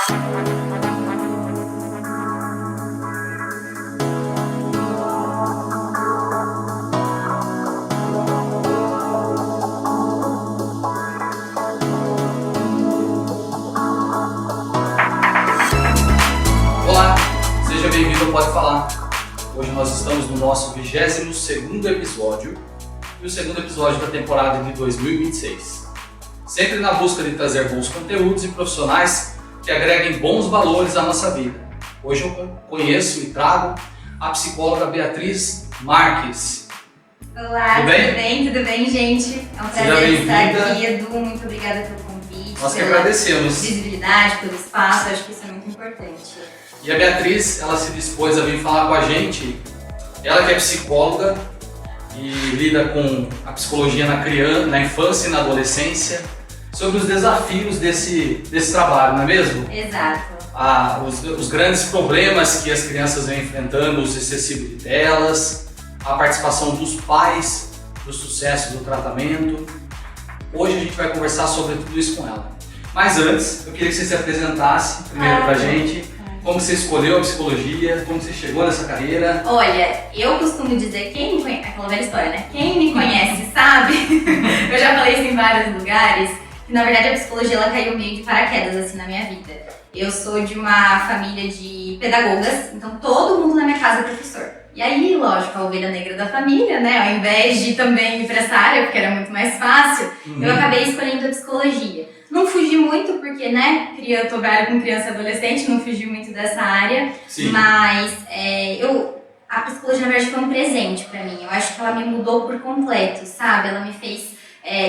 Olá, seja bem-vindo ao Pode Falar. Hoje nós estamos no nosso 22º episódio e o segundo episódio da temporada de 2026. Sempre na busca de trazer bons conteúdos e profissionais que agreguem bons valores à nossa vida. Hoje eu conheço e trago a psicóloga Beatriz Marques. Olá, tudo bem, gente? É um prazer estar aqui, Edu. Muito obrigada pelo convite. Nós que agradecemos. Visibilidade, pelo espaço, acho que isso é muito importante. E a Beatriz, ela se dispôs a vir falar com a gente. Ela que é psicóloga e lida com a psicologia na infância e na adolescência, sobre os desafios desse trabalho, não é mesmo? Exato. Os grandes problemas que as crianças vêm enfrentando, os excessivos delas, a participação dos pais, do sucesso do tratamento. Hoje a gente vai conversar sobre tudo isso com ela. Mas antes, eu queria que você se apresentasse primeiro pra gente. Como você escolheu a psicologia, como você chegou nessa carreira? Olha, eu costumo dizer, quem me conhece, aquela velha história, né? Quem me conhece sabe, eu já falei isso em vários lugares, que na verdade a psicologia ela caiu meio de paraquedas assim na minha vida. Eu sou de uma família de pedagogas, então todo mundo na minha casa é professor. E aí, lógico, a ovelha negra da família, né? Ao invés de também ir pra essa área, porque era muito mais fácil, eu acabei escolhendo a psicologia. Não fugi muito, porque, né, eu trabalho com criança e adolescente, não fugi muito dessa área. Sim. Mas a psicologia, na verdade, foi um presente pra mim. Eu acho que ela me mudou por completo, sabe? Ela me fez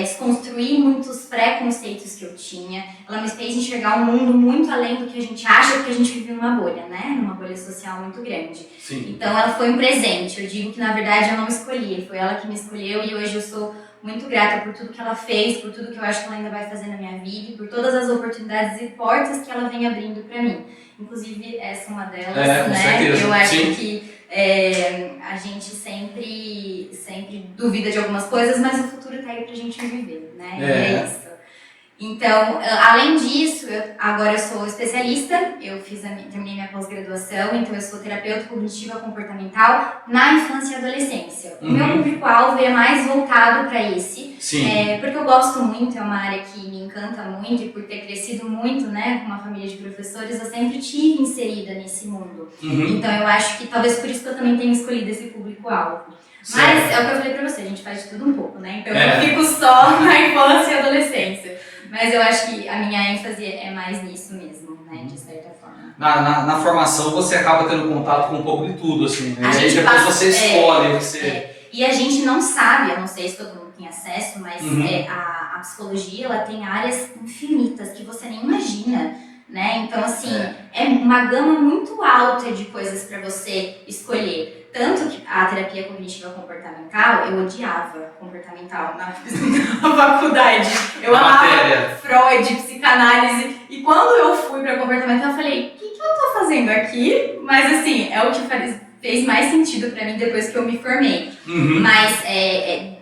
desconstruir muitos preconceitos que eu tinha. Ela me fez enxergar um mundo muito além do que a gente acha, porque a gente vive numa bolha, né? Numa bolha social muito grande. Sim. Então, ela foi um presente. Eu digo que, na verdade, eu não escolhi. Foi ela que me escolheu e hoje eu sou muito grata por tudo que ela fez, por tudo que eu acho que ela ainda vai fazer na minha vida e por todas as oportunidades e portas que ela vem abrindo pra mim. Inclusive, essa é uma delas, né? Com certeza. Eu acho que a gente sempre duvida de algumas coisas, mas o futuro tá aí pra gente viver, né? E é isso. Então, além disso, agora eu sou especialista, terminei minha pós-graduação, então eu sou terapeuta cognitiva comportamental na infância e adolescência. O meu público-alvo é mais voltado para esse, porque eu gosto muito, é uma área que me encanta muito, e por ter crescido muito, né, com uma família de professores, eu sempre tive inserida nesse mundo. Então eu acho que talvez por isso que eu também tenho escolhido esse público-alvo. Mas é o que eu falei pra você, a gente faz de tudo um pouco, né? Então eu não fico só na infância e adolescência. Mas eu acho que a minha ênfase é mais nisso mesmo, né? De certa forma. Na formação você acaba tendo contato com um pouco de tudo, assim, né? E depois você escolhe. E a gente não sabe, eu não sei se todo mundo tem acesso, mas a psicologia ela tem áreas infinitas que você nem imagina. Né? Então, assim, é uma gama muito alta de coisas para você escolher. Tanto que a terapia cognitiva comportamental, eu odiava comportamental na faculdade. Eu amava Freud, psicanálise. E quando eu fui para comportamental, eu falei, o que eu tô fazendo aqui? Mas, assim, é o que fez mais sentido para mim depois que eu me formei. Mas,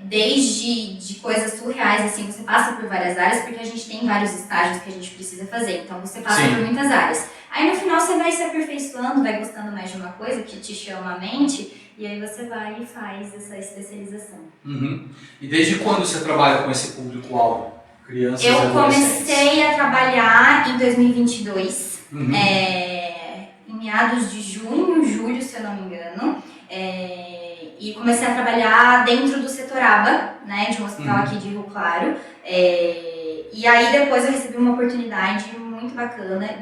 desde de coisas surreais, assim, você passa por várias áreas, porque a gente tem vários estágios que a gente precisa fazer, então você passa por muitas áreas. Aí no final você vai se aperfeiçoando, vai gostando mais de uma coisa que te chama a mente, e aí você vai e faz essa especialização. E desde quando você trabalha com esse público-alvo? Crianças e adolescentes? Eu comecei a trabalhar em 2022, em meados de junho, julho, se eu não me engano. E comecei a trabalhar dentro do setor ABA, né, de um hospital aqui de Rio Claro. E aí depois eu recebi uma oportunidade muito bacana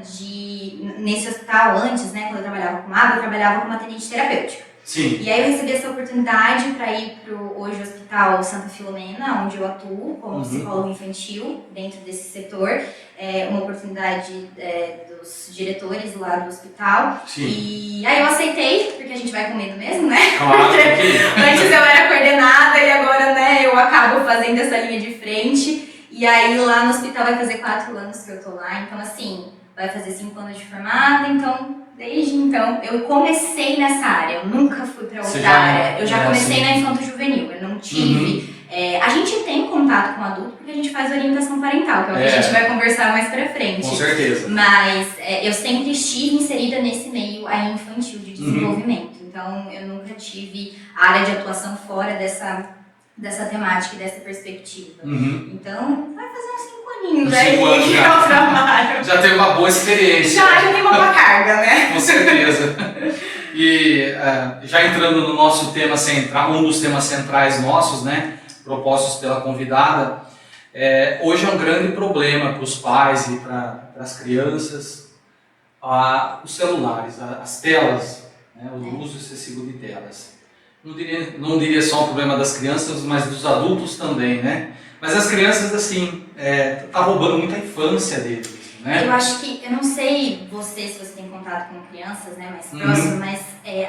nesse hospital antes, né, quando eu trabalhava com ABA, eu trabalhava como atendente terapêutica. Sim. E aí eu recebi essa oportunidade para ir pro hoje Hospital Santa Filomena, onde eu atuo como psicólogo infantil dentro desse setor. Uma oportunidade dos diretores lá do hospital. Sim. E aí eu aceitei, porque a gente vai com medo mesmo, né? Claro, Antes eu era coordenada e agora, né, eu acabo fazendo essa linha de frente. E aí lá no hospital vai fazer 4 anos que eu tô lá, então assim, vai fazer 5 anos de formada, então desde então eu comecei nessa área, eu nunca fui pra outra área. Eu já comecei na infanto-juvenil, eu não tive A gente tem contato com o adulto porque a gente faz orientação parental, que é o que a gente vai conversar mais pra frente. Com certeza. Mas eu sempre estive inserida nesse meio aí infantil de desenvolvimento. Então, eu nunca tive área de atuação fora dessa temática e dessa perspectiva. Então, vai fazer uns 5 aninhos aí que eu trabalho. Já teve uma boa experiência. Já tem uma boa carga, né? Com certeza. E já entrando no nosso tema central, um dos temas centrais nossos, né, propostos pela convidada, hoje é um grande problema para os pais e para as crianças, os celulares, as telas, né, o uso excessivo de telas. Não diria só um problema das crianças, mas dos adultos também, né? Mas as crianças, assim, tá roubando muita infância deles. Né? Eu acho que, eu não sei se você tem contato com crianças, né, mais próximo, mas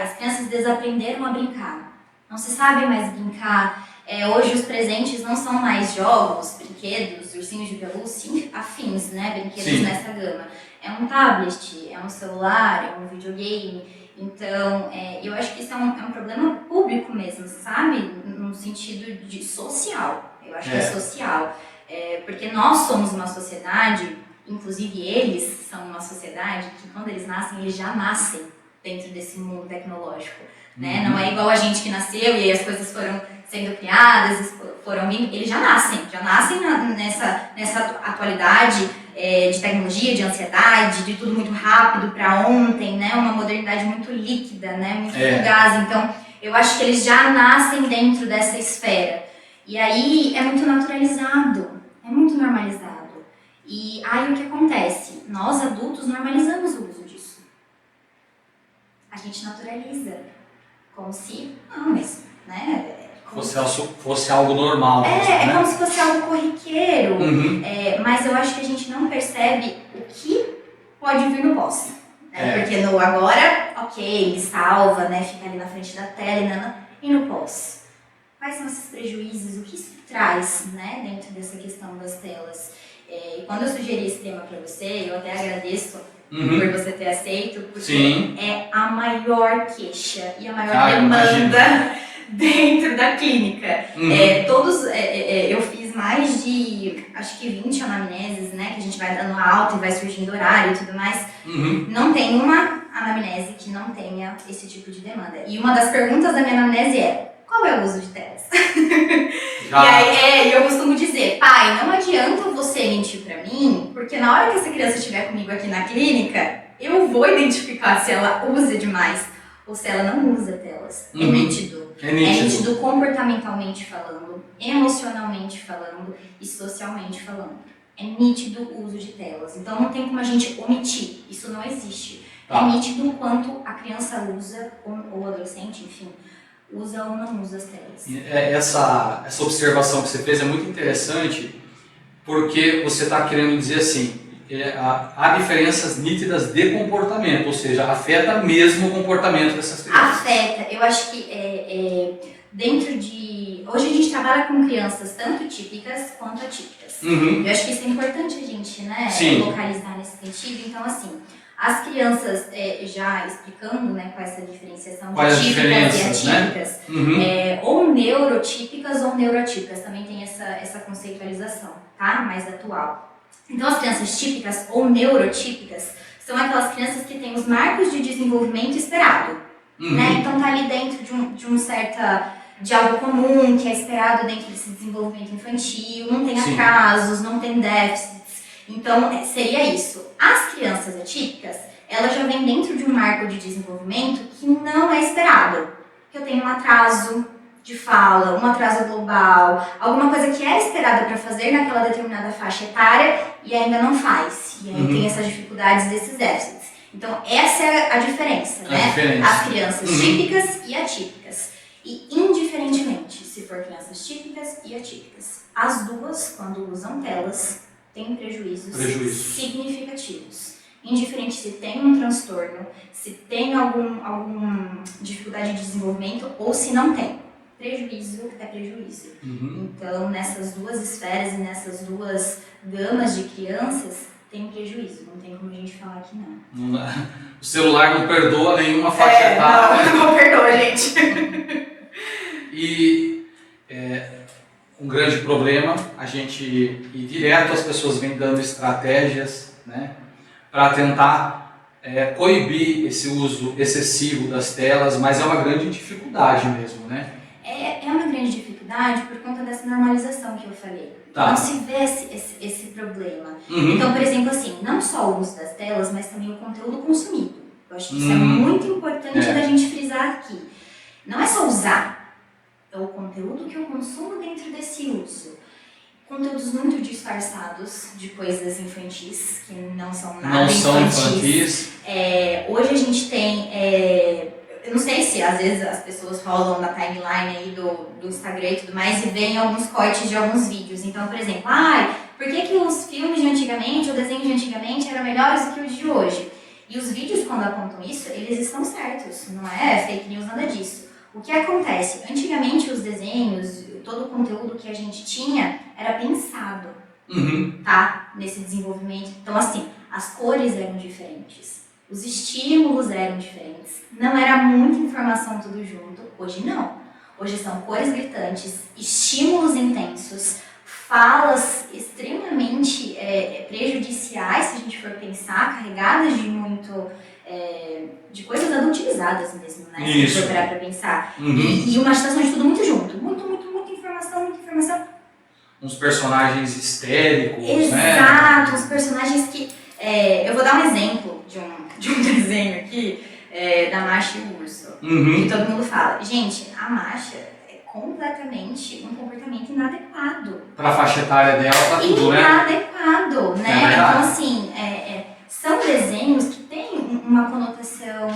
as crianças desaprenderam a brincar. Não se sabe mais brincar. Hoje os presentes não são mais jogos, brinquedos, ursinhos de pelúcia, afins, né, brinquedos nessa gama. É um tablet, é um celular, é um videogame. Então, eu acho que isso é um problema público mesmo, sabe? No sentido de social. Eu acho que é social. Porque nós somos uma sociedade. Inclusive eles são uma sociedade que quando eles nascem, eles já nascem dentro desse mundo tecnológico, né? Não é igual a gente que nasceu e aí as coisas foram sendo criadas, foram vindo, eles já nascem nessa atualidade de tecnologia, de ansiedade, de tudo muito rápido para ontem, né? Uma modernidade muito líquida, né? Muito fugaz. Então, eu acho que eles já nascem dentro dessa esfera. E aí é muito naturalizado, é muito normalizado. E aí o que acontece? Nós adultos normalizamos o uso disso. A gente naturaliza. Como se, mas, né? Fosse algo normal. É como se fosse algo corriqueiro. Mas eu acho que a gente não percebe o que pode vir no pós. Né? Porque no agora, ele salva, né? Fica ali na frente da tela e no pós. Quais são esses prejuízos? O que isso traz, né? Dentro dessa questão das telas? E quando eu sugeri esse tema para você, eu até agradeço por você ter aceito, porque é a maior queixa e a maior demanda dentro da clínica. Eu fiz mais de, acho que 20 anamneses, né, que a gente vai dando alta e vai surgindo horário e tudo mais. Não tem uma anamnese que não tenha esse tipo de demanda. E uma das perguntas da minha anamnese qual é o uso de telas? E aí eu costumo dizer, pai, não adianta você mentir pra mim, porque na hora que essa criança estiver comigo aqui na clínica, eu vou identificar se ela usa demais ou se ela não usa telas. É nítido. É nítido comportamentalmente falando, emocionalmente falando e socialmente falando. É nítido o uso de telas. Então não tem como a gente omitir. Isso não existe. É nítido o quanto a criança usa, ou o adolescente, enfim, usa ou não usa as telas. Essa observação que você fez é muito interessante, porque você está querendo dizer assim, há diferenças nítidas de comportamento, ou seja, afeta mesmo o comportamento dessas crianças. Afeta. Eu acho que dentro de... Hoje a gente trabalha com crianças tanto típicas quanto atípicas. Eu acho que isso é importante a gente, né, localizar nesse sentido. Então, assim, as crianças, já explicando, né, qual é essa diferenciação de típicas e atípicas, ou neurotípicas ou neuroatípicas, também tem essa conceitualização, tá? Mais atual. Então, as crianças típicas ou neurotípicas são aquelas crianças que têm os marcos de desenvolvimento esperado, né? Então, tá ali dentro de algo comum, que é esperado dentro desse desenvolvimento infantil, não tem atrasos, não tem déficits. Então, seria isso. As crianças atípicas, elas já vêm dentro de um marco de desenvolvimento que não é esperado. Que eu tenho um atraso de fala, um atraso global, alguma coisa que é esperada para fazer naquela determinada faixa etária e ainda não faz. E aí tem essas dificuldades desses déficits. Então, essa é a diferença, né? As crianças típicas e atípicas. E, indiferentemente, se for crianças típicas e atípicas, as duas, quando usam telas, têm prejuízos significativos. Indiferente se tem um transtorno, se tem alguma dificuldade de desenvolvimento ou se não tem. Prejuízo é prejuízo. Então, nessas duas esferas e nessas duas gamas de crianças, tem prejuízo. Não tem como a gente falar que não. O celular não perdoa nenhuma faixa etária. Não perdoa, gente. E um grande problema. A gente ir direto, as pessoas vêm dando estratégias, né, para tentar coibir esse uso excessivo das telas, mas é uma grande dificuldade mesmo, né? É uma grande dificuldade por conta dessa normalização que eu falei. Tá. Não se vê esse problema. Uhum. Então, por exemplo, assim, não só o uso das telas, mas também o conteúdo consumido. Eu acho que isso é muito importante da gente frisar aqui. Não é só usar, é o conteúdo que eu consumo dentro desse uso. Conteúdos muito disfarçados de coisas infantis, que não são nada infantis. Não são infantis. Hoje a gente tem... eu não sei se às vezes as pessoas rolam na timeline aí do Instagram e tudo mais e veem alguns cortes de alguns vídeos. Então, por exemplo, por que os filmes de antigamente ou desenhos de antigamente eram melhores do que os de hoje? E os vídeos, quando apontam isso, eles estão certos, não é fake news, nada disso. O que acontece? Antigamente os desenhos, todo o conteúdo que a gente tinha era pensado, tá? Nesse desenvolvimento. Então, assim, as cores eram diferentes, os estímulos eram diferentes, não era muita informação tudo junto. Hoje não. Hoje são cores gritantes, estímulos intensos, falas extremamente prejudiciais, se a gente for pensar, carregadas de muito... de coisas adultizadas mesmo, né? Se a gente for parar pra pensar. E uma agitação de tudo muito junto. Muita informação. Uns personagens histéricos, né? Exato, uns personagens que... eu vou dar um exemplo de um desenho aqui, da Masha e o Urso. Que todo mundo fala. Gente, a Masha é completamente um comportamento inadequado. Pra faixa etária dela, pra tudo, né? Inadequado, né? Então, assim, são desenhos que têm uma conotação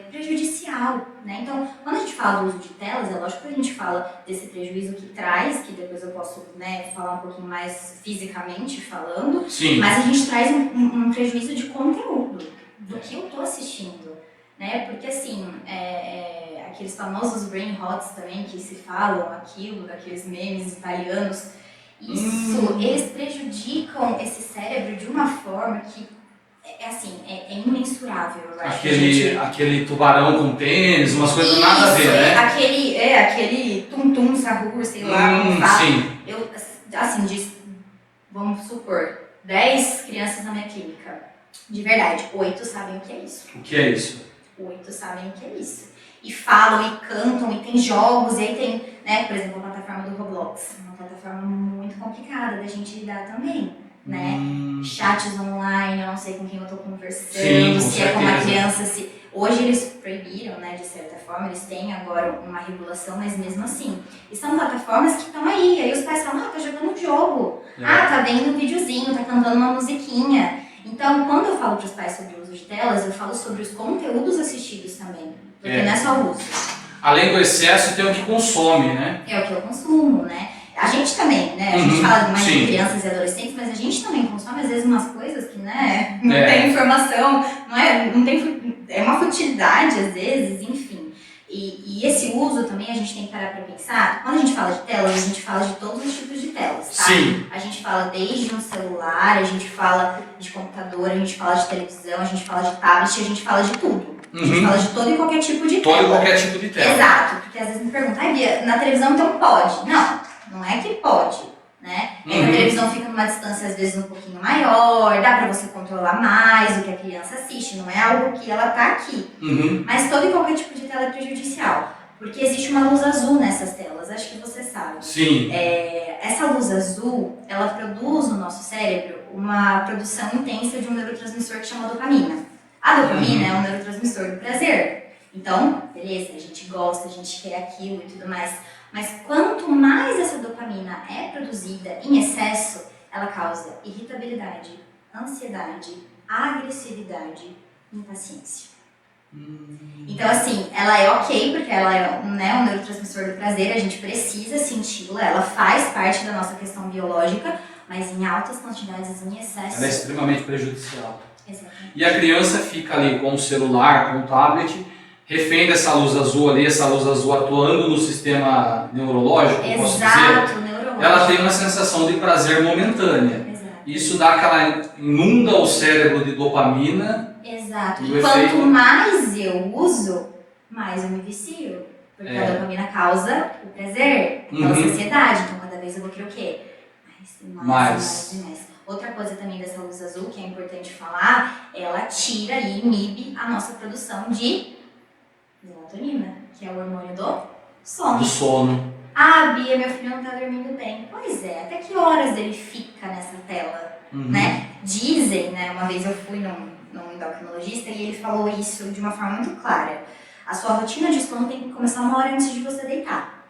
prejudicial, né? Então, quando a gente fala do uso de telas, é lógico que a gente fala desse prejuízo que traz, que depois eu posso, né, falar um pouquinho mais fisicamente falando. Sim. Mas a gente traz um prejuízo de conteúdo, do que eu tô assistindo, né? Porque, assim, aqueles famosos brain rots também que se falam aquilo, daqueles memes italianos, eles prejudicam esse cérebro de uma forma que é imensurável. Eu acho Aquele tubarão com tênis, umas coisas nada a ver, né? Aquele tum-tum, sahur, sei lá, como fala. Sim. Eu, assim, vamos supor, 10 crianças na minha clínica. De verdade, 8 sabem o que é isso. O que é isso? 8 sabem o que é isso. E falam, e cantam, e tem jogos, e aí tem, né, por exemplo, a plataforma do Roblox. Uma plataforma muito complicada da gente lidar também, né? Chats online, eu não sei com quem eu tô conversando, Sim, se é com uma criança, Hoje eles proibiram, né, de certa forma, eles têm agora uma regulação, mas mesmo assim. E são plataformas que estão aí os pais falam, tá jogando um jogo, tá vendo um videozinho, tá cantando uma musiquinha. Então, quando eu falo para os pais sobre o uso de telas, eu falo sobre os conteúdos assistidos também, porque não é só o uso. Além do excesso, tem o que consome, né? É o que eu consumo, né? A gente também, né? A gente fala mais de crianças e adolescentes, mas a gente também consome, às vezes, umas coisas que, né, não tem informação, é uma futilidade, às vezes, enfim. E esse uso também, a gente tem que parar para pensar, quando a gente fala de telas, a gente fala de todos os tipos de telas, tá? Sim. A gente fala desde um celular, a gente fala de computador, a gente fala de televisão, a gente fala de tablet, a gente fala de tudo. A gente fala de todo e qualquer tipo de tela. Todo e qualquer tipo de tela. Exato, porque às vezes me perguntam, Bia, na televisão então pode? Não é que pode, né? É que a televisão fica numa distância às vezes um pouquinho maior, dá pra você controlar mais o que a criança assiste, não é algo que ela tá aqui. Mas todo e qualquer tipo de tela é prejudicial, porque existe uma luz azul nessas telas, acho que você sabe. Sim. Essa luz azul, ela produz no nosso cérebro uma produção intensa de um neurotransmissor que chama dopamina. A dopamina é um neurotransmissor do prazer. Então, beleza, a gente gosta, a gente quer aquilo e tudo mais. Mas quanto mais essa dopamina é produzida em excesso, ela causa irritabilidade, ansiedade, agressividade e impaciência. Então, assim, ela é ok, porque ela é um neurotransmissor do prazer, a gente precisa senti-la, ela faz parte da nossa questão biológica, mas em altas quantidades, em excesso... Ela é extremamente prejudicial. Exatamente. E a criança fica ali com o celular, com o tablet, refém dessa luz azul ali, essa luz azul atuando no sistema neurológico, posso dizer? Exato, neurológico. Ela tem uma sensação de prazer momentânea. Exato. Isso dá inunda o cérebro de dopamina. Exato. E E quanto mais eu uso, mais eu me vicio. Porque a dopamina causa o prazer, aquela saciedade. Então, cada vez eu vou querer o quê? Mais. Outra coisa também dessa luz azul que é importante falar, ela tira e inibe a nossa produção de melatonina, que é o hormônio do sono. Do sono. Ah, Bia, meu filho não tá dormindo bem. Pois é, até que horas ele fica nessa tela, né? Dizem, né, uma vez eu fui num endocrinologista e ele falou isso de uma forma muito clara. A sua rotina de sono tem que começar 1 hora antes de você deitar.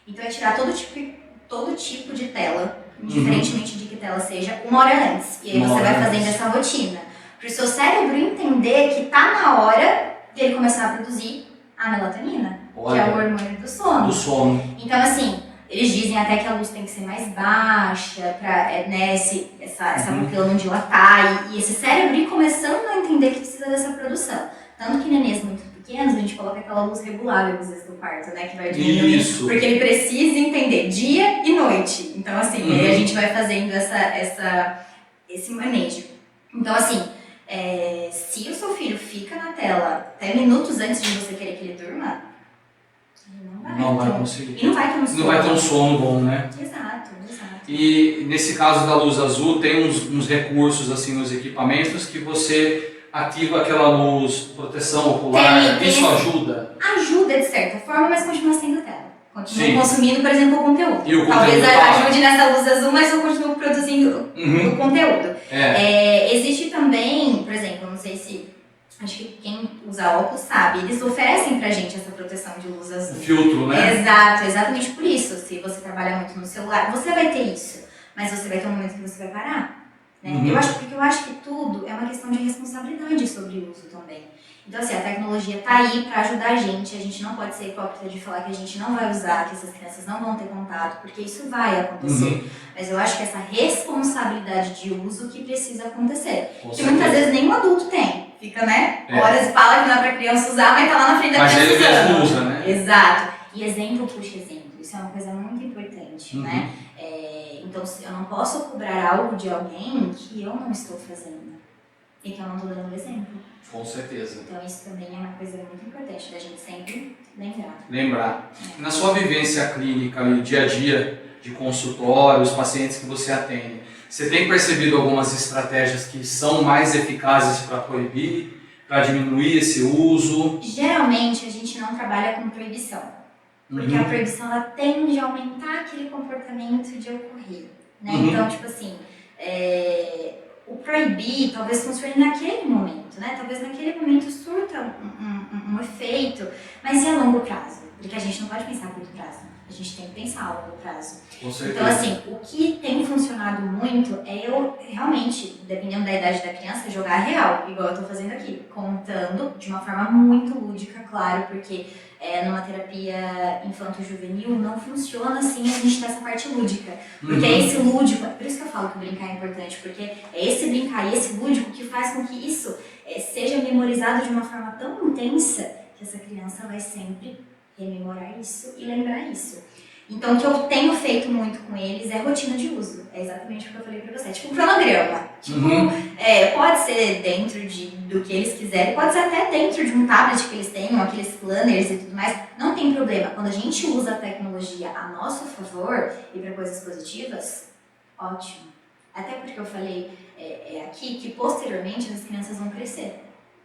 Então é tirar todo tipo de tela, indiferentemente de que tela seja, 1 hora antes. E aí você vai fazendo essa rotina. Para o seu cérebro entender que tá na hora de ele começar a produzir a melatonina, que é o hormônio do sono. Então, assim, eles dizem até que a luz tem que ser mais baixa, pra né, essa pupila não dilatar, e esse cérebro ir começando a entender que precisa dessa produção. Tanto que nenês muito pequenos, a gente coloca aquela luz regulável às vezes no quarto, né, que vai diminuir. Isso. Porque ele precisa entender dia e noite. Então, assim, aí a gente vai fazendo esse manejo. Então, assim, se o seu filho fica na tela até minutos antes de você querer que ele durma, ele não vai conseguir. E não vai ter um sono. Não vai ter um sono bom, né? Exato. E nesse caso da luz azul, tem uns recursos assim nos equipamentos que você ativa aquela luz, proteção ocular, isso ajuda? Ajuda de certa forma, mas continua sendo tela. Continuo consumindo, por exemplo, o conteúdo. E o Talvez conteúdo ajude nessa luz azul, mas eu continuo produzindo o conteúdo. Existe também, por exemplo, não sei se... Acho que quem usa óculos sabe, eles oferecem pra gente essa proteção de luz azul. Filtro, né? Exato, exatamente por isso. Se você trabalha muito no celular, você vai ter isso. Mas você vai ter um momento que você vai parar. Né? Eu acho que tudo é uma questão de responsabilidade sobre o uso também. Então, assim, a tecnologia tá aí para ajudar a gente não pode ser hipócrita de falar que a gente não vai usar, que essas crianças não vão ter contato, porque isso vai acontecer. Mas eu acho que essa responsabilidade de uso que precisa acontecer. Que muitas vezes nenhum adulto tem. Fica, né? Horas fala que não é pra criança usar, mas tá lá na frente da criança usando. Mas ele mesmo usa, né? Exato. E exemplo puxa exemplo. Isso é uma coisa muito importante, né? Então, eu não posso cobrar algo de alguém que eu não estou fazendo. E que eu não estou dando exemplo. Com certeza. Então, isso também é uma coisa muito importante da gente sempre lembrar. Na sua vivência clínica, no dia a dia de consultório, os pacientes que você atende, você tem percebido algumas estratégias que são mais eficazes para proibir, para diminuir esse uso? Geralmente, a gente não trabalha com proibição. Porque a proibição, ela tende a aumentar aquele comportamento de ocorrer. Né? Então, tipo assim, o proibir talvez funcione naquele momento, né? Talvez naquele momento surta um efeito, mas e a longo prazo? Porque a gente não pode pensar a curto prazo, a gente tem que pensar a longo prazo. Com certeza. Então, assim, o que tem funcionado muito é eu realmente, dependendo da idade da criança, jogar real, igual eu tô fazendo aqui, contando de uma forma muito lúdica, claro, porque numa terapia infanto-juvenil não funciona assim a gente ter essa parte lúdica. Porque é esse lúdico, por isso que eu falo que brincar é importante, porque é esse brincar e esse lúdico que faz com que isso seja memorizado de uma forma tão intensa que essa criança vai sempre rememorar isso e lembrar isso. Então, o que eu tenho feito muito com eles é rotina de uso. É exatamente o que eu falei pra você. É tipo um cronograma. Pode ser dentro do que eles quiserem, pode ser até dentro de um tablet que eles tenham, aqueles planners e tudo mais. Não tem problema. Quando a gente usa a tecnologia a nosso favor e para coisas positivas, ótimo. Até porque eu falei aqui que posteriormente as crianças vão crescer.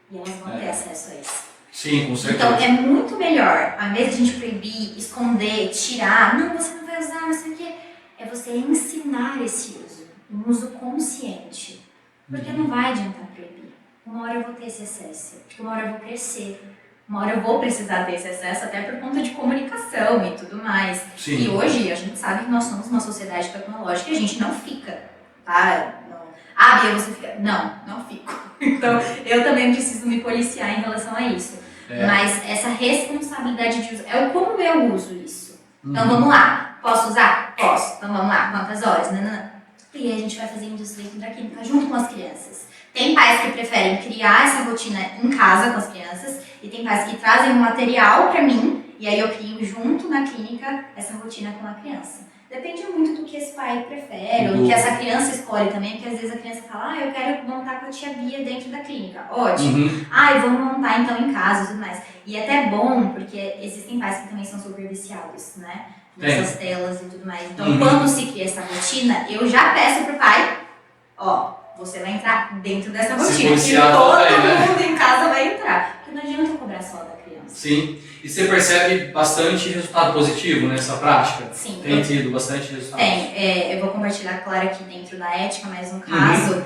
E elas vão ter acesso a isso. Sim, com certeza. Então, é muito melhor, ao invés de a gente proibir, esconder, tirar, não, você não vai usar, não sei o quê, é você ensinar esse uso, um uso consciente. Porque não vai adiantar proibir. Uma hora eu vou ter esse excesso, porque uma hora eu vou crescer, uma hora eu vou precisar ter esse excesso até por conta de comunicação e tudo mais. Sim. E hoje a gente sabe que nós somos uma sociedade tecnológica e a gente não fica, tá? Bia, você fica... Não fico. Então, eu também preciso me policiar em relação a isso. Mas essa responsabilidade de uso, como eu uso isso. Então, vamos lá. Posso usar? Posso. Então, vamos lá. Quantas horas? Não. E aí a gente vai fazer indústria química junto com as crianças. Tem pais que preferem criar essa rotina em casa com as crianças e tem pais que trazem um material pra mim e aí eu crio junto na clínica essa rotina com a criança. Depende muito do que esse pai prefere, ou do que essa criança escolhe também, porque às vezes a criança fala, eu quero montar com a tia Bia dentro da clínica. Ótimo. Vamos montar então em casa e tudo mais. E até é bom, porque existem pais que também são super viciados, né? nessas telas e tudo mais. Então, quando se cria essa rotina, eu já peço pro pai, ó, você vai entrar dentro dessa rotina. E todo mundo em casa vai entrar. Porque não adianta cobrar só da criança. Sim. E você percebe bastante resultado positivo nessa prática? Sim. Tem tido bastante resultado? Tem. Eu vou compartilhar, claro, aqui dentro da ética, mas um caso,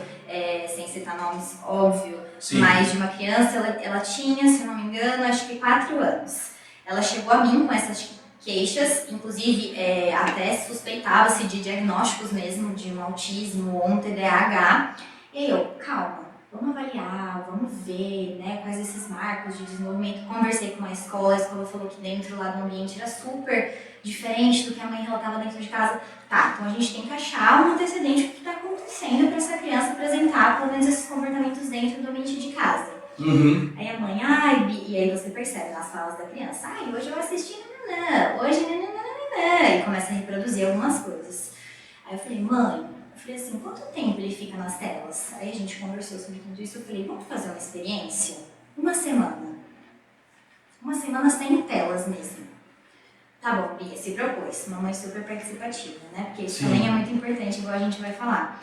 sem citar nomes, óbvio, Sim. mas de uma criança, ela tinha, se não me engano, acho que 4 anos. Ela chegou a mim com essas queixas, inclusive até suspeitava-se de diagnósticos mesmo, de um autismo ou um TDAH. E eu, calma, vamos avaliar, vamos ver, né, quais esses marcos de desenvolvimento. Conversei com a escola falou que dentro lá do ambiente era super diferente do que a mãe relatava dentro de casa. Tá, então a gente tem que achar um antecedente do que está acontecendo para essa criança apresentar pelo menos esses comportamentos dentro do ambiente de casa. Aí a mãe, e aí você percebe nas falas da criança, hoje eu assisti hoje e começa a reproduzir algumas coisas. Aí eu falei, mãe, assim, quanto tempo ele fica nas telas? Aí a gente conversou sobre tudo isso, eu falei, vamos fazer uma experiência? 1 semana. 1 semana sem telas mesmo. Tá bom, Bia, se propôs. Mamãe super participativa, né? Porque isso também é muito importante, igual a gente vai falar.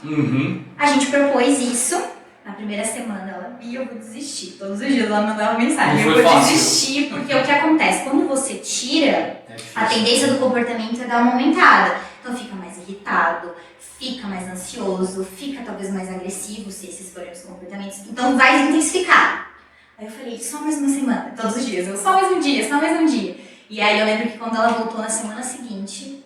A gente propôs isso. Na primeira semana, ela, Bia, eu vou desistir. Todos os dias ela mandava mensagem, eu vou desistir, porque o que acontece? Quando você tira, a tendência do comportamento é dar uma aumentada. Então fica mais irritado, fica mais ansioso, fica talvez mais agressivo, se esses forem os comportamentos. Então vai intensificar. Aí eu falei, só mais 1 semana, todos os dias. Só mais um dia, só mais um dia. E aí eu lembro que quando ela voltou na semana seguinte,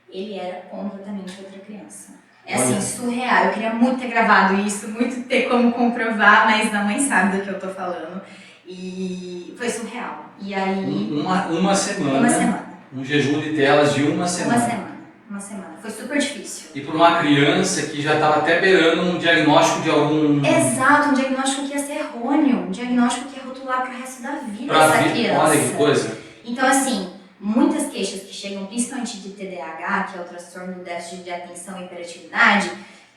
ele era completamente outra criança. É assim, surreal. Eu queria muito ter gravado isso, muito ter como comprovar, mas a mãe sabe do que eu tô falando. E foi surreal. E aí... Uma semana. Um jejum de telas de 1 semana. Uma semana. Foi super difícil. E para uma criança que já estava até beirando um diagnóstico de algum... Exato, um diagnóstico que ia ser errôneo. Um diagnóstico que ia rotular pro resto da vida dessa criança. Olha que coisa. Então, assim, muitas queixas que chegam, principalmente de TDAH, que é o transtorno do déficit de atenção e hiperatividade,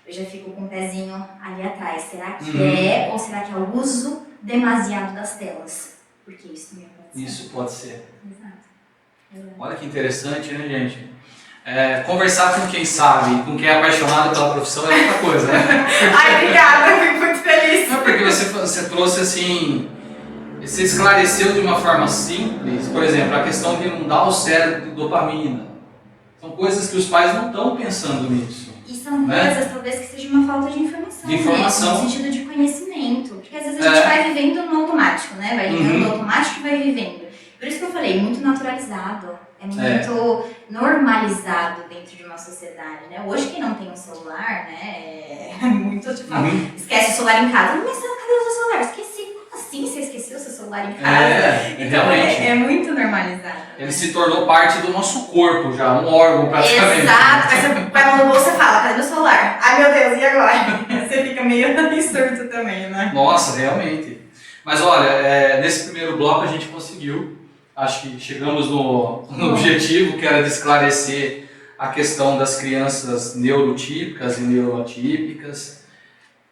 eu já fico com o pezinho ali atrás. Será que é ou será que é o uso demasiado das telas? Porque isso também pode ser. Isso pode ser. Exato. Olha que interessante, né, gente? Conversar com quem sabe, com quem é apaixonado pela profissão é outra coisa, né? Ai, obrigada, eu fico muito feliz. Não, porque você trouxe assim... Você esclareceu de uma forma simples, por exemplo, a questão de inundar o cérebro de dopamina. São coisas que os pais não estão pensando nisso. E são coisas, talvez, que seja uma falta de informação. Mesmo, no sentido de conhecimento. Porque às vezes a gente vai vivendo no automático, né? Vai ligando no automático e vai vivendo. Por isso que eu falei, muito naturalizado. É muito normalizado dentro de uma sociedade, né? Hoje quem não tem um celular, né? É muito, tipo, esquece o celular em casa. Mas cadê o seu celular? Esqueci. Assim, você esqueceu o seu celular em casa? Então é muito normalizado. Ele se tornou parte do nosso corpo já, um órgão praticamente. Exato, mas você vai no bolso e fala, cadê meu celular? Ai meu Deus, e agora? Você fica meio surto também, né? Nossa, realmente. Mas olha, nesse primeiro bloco a gente conseguiu, acho que chegamos no objetivo, que era de esclarecer a questão das crianças neurotípicas e neuroatípicas.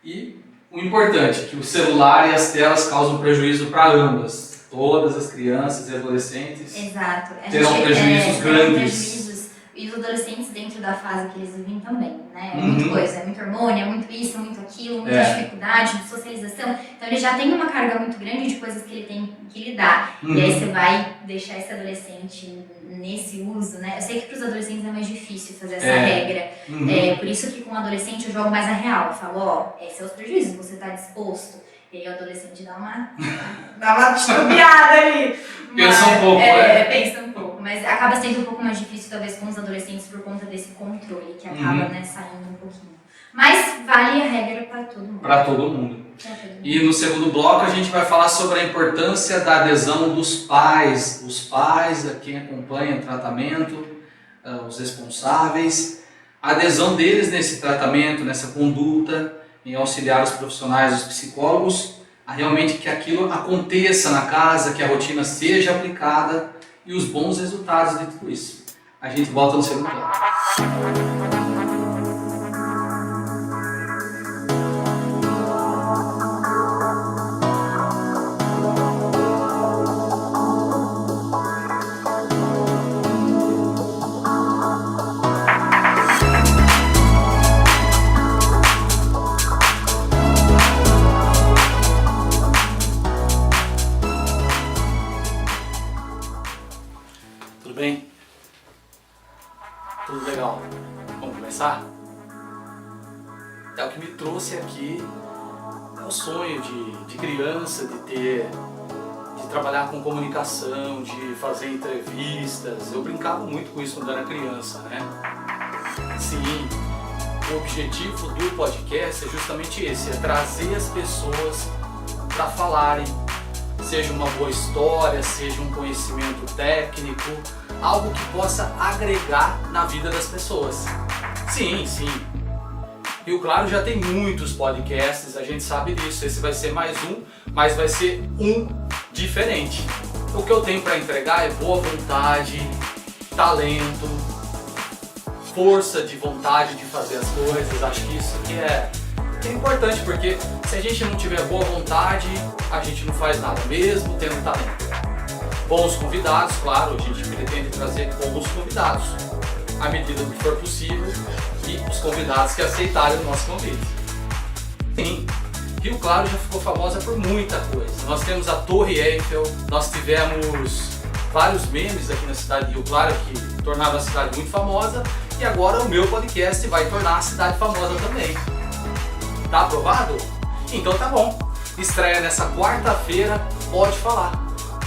E o importante é que o celular e as telas causam prejuízo para ambas. Todas as crianças e adolescentes terão prejuízos grandes. E os adolescentes dentro da fase que eles vivem também, né? É muita coisa, é muito hormônio, é muito isso, é muito aquilo, muita dificuldade de socialização. Então ele já tem uma carga muito grande de coisas que ele tem que lidar. E aí você vai deixar esse adolescente nesse uso, né? Eu sei que para os adolescentes é mais difícil fazer essa regra. Por isso que com o adolescente eu jogo mais a real. Eu falo, esses são os prejuízos, você está disposto. E aí o adolescente dá uma titubeada ali. Pensa um pouco, né? Pensa um pouco. Mas acaba sendo um pouco mais difícil, talvez, com os adolescentes por conta desse controle, que acaba saindo um pouquinho. Mas vale a regra para todo mundo. Para todo mundo. E no segundo bloco a gente vai falar sobre a importância da adesão dos pais. Os pais, quem acompanha o tratamento, os responsáveis. A adesão deles nesse tratamento, nessa conduta, em auxiliar os profissionais, os psicólogos, a realmente que aquilo aconteça na casa, que a rotina seja aplicada e os bons resultados de tudo isso. A gente volta no segundo bloco. que é o sonho de criança, de trabalhar com comunicação, de fazer entrevistas. Eu brincava muito com isso quando era criança, né? Sim, o objetivo do podcast é justamente esse, é trazer as pessoas para falarem, seja uma boa história, seja um conhecimento técnico, algo que possa agregar na vida das pessoas. Sim. Rio Claro já tem muitos podcasts, a gente sabe disso. Esse vai ser mais um, mas vai ser um diferente. O que eu tenho para entregar é boa vontade, talento, força de vontade de fazer as coisas. Acho que isso que é importante, porque se a gente não tiver boa vontade, a gente não faz nada, mesmo tendo talento. Bons convidados, claro, a gente pretende trazer bons convidados, à medida do que for possível, e os convidados que aceitarem o nosso convite. Sim, Rio Claro já ficou famosa por muita coisa. Nós temos a Torre Eiffel, nós tivemos vários memes aqui na cidade de Rio Claro que tornaram a cidade muito famosa, e agora o meu podcast vai tornar a cidade famosa também. Tá aprovado? Então tá bom. Estreia nessa quarta-feira, Pode Falar.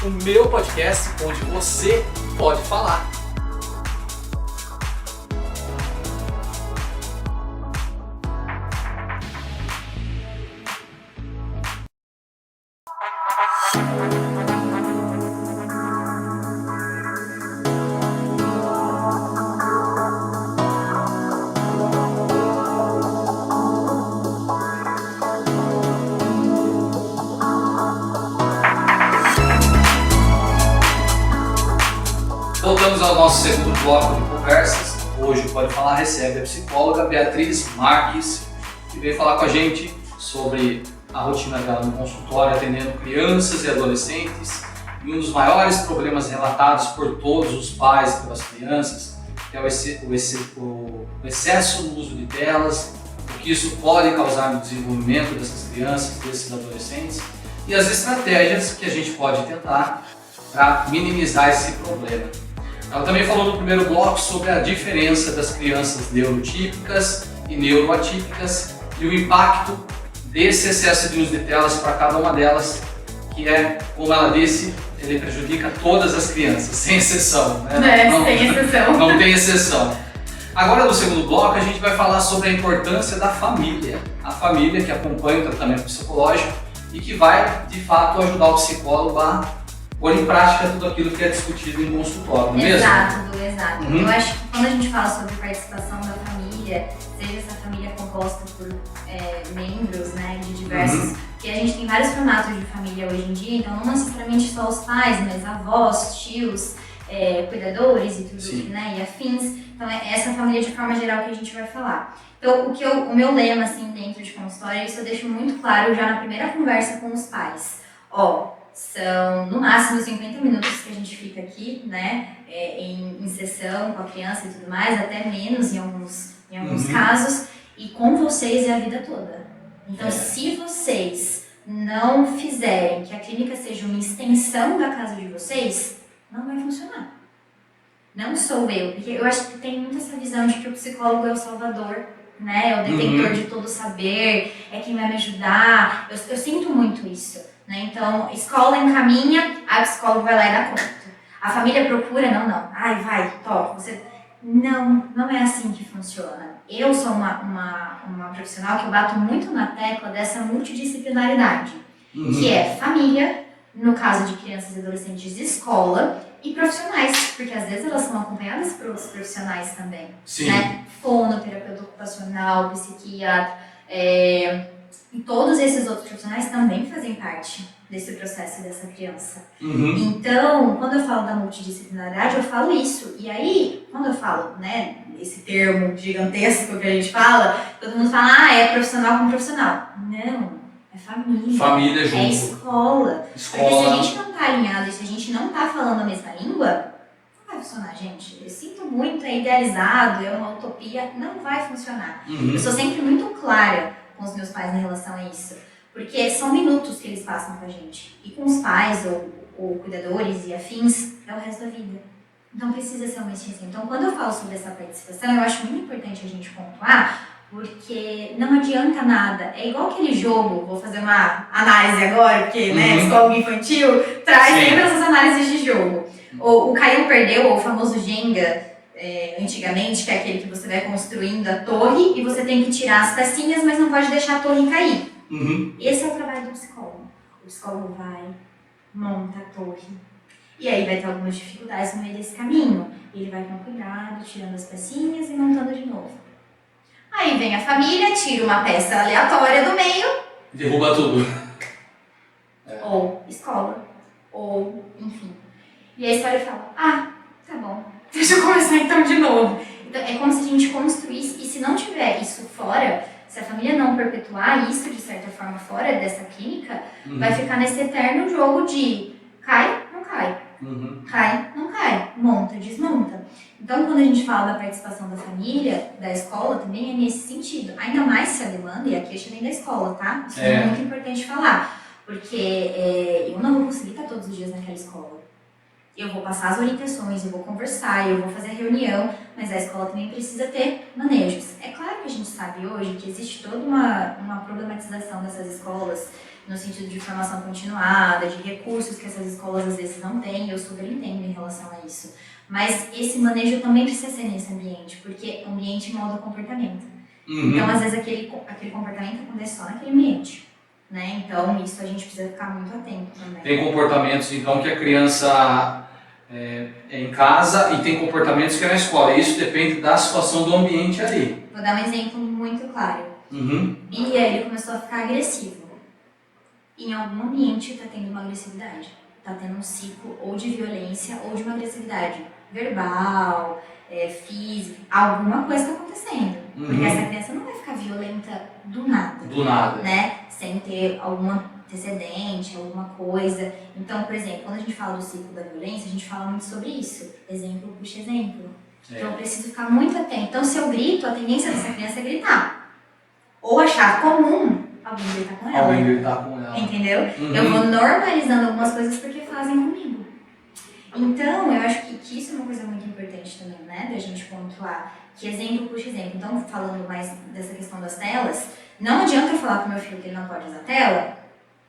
O meu podcast onde você pode falar. Voltamos ao nosso segundo bloco de conversas. Hoje o Pode Falar recebe a psicóloga Beatriz Marques, que veio falar com a gente sobre a rotina dela no consultório, atendendo crianças e adolescentes. E um dos maiores problemas relatados por todos os pais e pelas crianças é o excesso no uso de telas, o que isso pode causar no desenvolvimento dessas crianças, desses adolescentes, e as estratégias que a gente pode tentar para minimizar esse problema. Ela também falou no primeiro bloco sobre a diferença das crianças neurotípicas e neuroatípicas e o impacto desse excesso de uso de telas para cada uma delas, que é, como ela disse, ele prejudica todas as crianças, sem exceção. Né? Sem exceção. Não tem exceção. Agora, no segundo bloco, a gente vai falar sobre a importância da família. A família que acompanha o tratamento psicológico e que vai, de fato, ajudar o psicólogo a pôr em prática tudo aquilo que é discutido em consultório, não é mesmo? Exato. Eu acho que quando a gente fala sobre participação da família, seja essa família composta por membros, né, de diversos, que a gente tem vários formatos de família hoje em dia, então não necessariamente só os pais, mas avós, tios, cuidadores e tudo, né, e afins. Então é essa família de forma geral que a gente vai falar. Então o meu lema assim dentro de consultório, isso eu deixo muito claro já na primeira conversa com os pais. São no máximo 50 minutos que a gente fica aqui, né, em sessão com a criança e tudo mais, até menos em alguns casos, e com vocês é a vida toda. Então, se vocês não fizerem que a clínica seja uma extensão da casa de vocês, não vai funcionar. Não sou eu, porque eu acho que tem muito essa visão de que o psicólogo é o salvador, né, é o detentor de todo saber, é quem vai me ajudar. Eu sinto muito isso. Né? Então, escola encaminha, a psicóloga vai lá e dá conta. A família procura, não. Ai, vai, toca. Não é assim que funciona. Eu sou uma profissional que eu bato muito na tecla dessa multidisciplinaridade, que é família, no caso de crianças e adolescentes, escola e profissionais, porque às vezes elas são acompanhadas por outros profissionais também. Sim. Né? Fonoterapeuta ocupacional, psiquiatra, e todos esses outros profissionais também fazem parte desse processo dessa criança. Então, quando eu falo da multidisciplinaridade, eu falo isso. E aí, quando eu falo, né, esse termo gigantesco que a gente fala, todo mundo fala, é profissional com profissional. Não, é família. Família junto. É escola. Porque se a gente não tá alinhado e se a gente não tá falando a mesma língua, não vai funcionar, gente. Eu sinto muito, é idealizado, é uma utopia, não vai funcionar. Eu sou sempre muito clara com os meus pais em relação a isso, porque são minutos que eles passam com a gente, e com os pais ou cuidadores e afins é o resto da vida. Então precisa ser uma extensão. Então quando eu falo sobre essa participação, eu acho muito importante a gente pontuar, Porque não adianta nada. É igual aquele jogo, vou fazer uma análise agora, porque, né, psicólogo infantil traz sempre essas análises de jogo. O caiu, perdeu, ou o famoso Jenga, antigamente, que é aquele que você vai construindo a torre e você tem que tirar as pecinhas, mas não pode deixar a torre cair. Esse é o trabalho do psicólogo. O psicólogo vai, monta a torre. E aí vai ter algumas dificuldades no meio desse caminho. Ele vai com cuidado, tirando as pecinhas e montando de novo. Aí vem a família, tira uma peça aleatória do meio. Derruba tudo. Ou escola. Ou, enfim. E aí você olha e fala, tá bom, deixa eu começar então de novo. Então é como se a gente construísse, e se não tiver isso fora, se a família não perpetuar isso de certa forma fora dessa clínica, vai ficar nesse eterno jogo de cai, não cai. Cai, não cai. Monta, desmonta. Então, quando a gente fala da participação da família, da escola, também é nesse sentido. Ainda mais se a demanda, e a queixa vem da escola, tá? Isso é muito importante falar. Porque eu não vou conseguir estar todos os dias naquela escola. Eu vou passar as orientações, eu vou conversar, eu vou fazer reunião, mas a escola também precisa ter manejos. É claro que a gente sabe hoje que existe toda uma problematização dessas escolas, no sentido de formação continuada, de recursos que essas escolas às vezes não têm, eu super entendo em relação a isso. Mas esse manejo também precisa ser nesse ambiente, porque o ambiente molda o comportamento. Então, às vezes, aquele comportamento acontece só naquele ambiente. Né? Então, isso a gente precisa ficar muito atento também. Tem comportamentos, então, que a criança é em casa e tem comportamentos que é na escola. Isso depende da situação do ambiente ali. Vou dar um exemplo muito claro. Bia, ele começou a ficar agressivo. Em algum ambiente está tendo uma agressividade. Está tendo um ciclo ou de violência ou de uma agressividade verbal, física. Alguma coisa está acontecendo. Porque essa criança não vai ficar violenta do nada. Do nada. Né? Sem ter algum antecedente, alguma coisa. Então, por exemplo, quando a gente fala do ciclo da violência, a gente fala muito sobre isso. Exemplo puxa exemplo. Então, eu preciso ficar muito atento. Então, se eu grito, a tendência dessa criança é gritar. Ou achar comum alguém gritar com ela. Alguém gritar com ela. Entendeu? Eu vou normalizando algumas coisas porque fazem comigo. Então, eu acho que isso é uma coisa muito importante também, né? Da gente pontuar. Que exemplo puxa exemplo. Então, falando mais dessa questão das telas, não adianta eu falar pro meu filho que ele não pode usar tela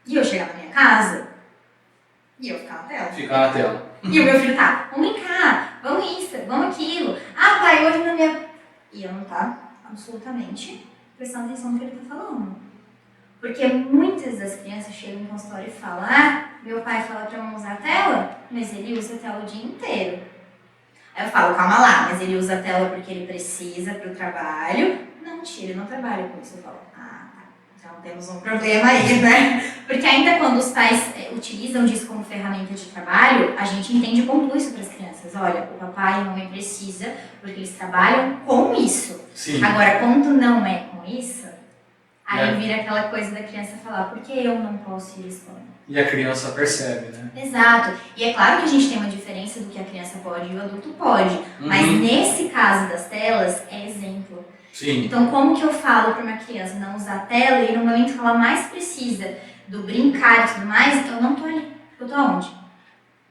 e eu chegar na minha casa e eu ficar na tela. Ficar na tela. E o meu filho tá, vamos brincar, vamos isso, vamos aquilo. Pai, hoje na minha... E eu não tá absolutamente prestando atenção no que ele tá falando. Porque muitas das crianças chegam no consultório e falam, meu pai fala pra eu não usar a tela, mas ele usa a tela o dia inteiro. Aí eu falo, calma lá, mas ele usa a tela porque ele precisa pro trabalho. Não, tira, eu não trabalho com isso. Eu falo, tá, então temos um problema aí, né? Porque ainda quando os pais utilizam disso como ferramenta de trabalho, a gente entende e conclui isso para as crianças. Olha, o papai e a mamãe precisa, porque eles trabalham com isso. Sim. Agora, quando não é com isso, aí vira aquela coisa da criança falar, por que eu não posso ir à escola? E a criança percebe, né? Exato. E é claro que a gente tem uma diferença do que a criança pode e o adulto pode. Mas nesse caso das telas, é exemplo. Sim. Então, como que eu falo para uma criança não usar a tela e no momento que ela mais precisa do brincar e tudo mais, eu não tô ali. Eu tô aonde?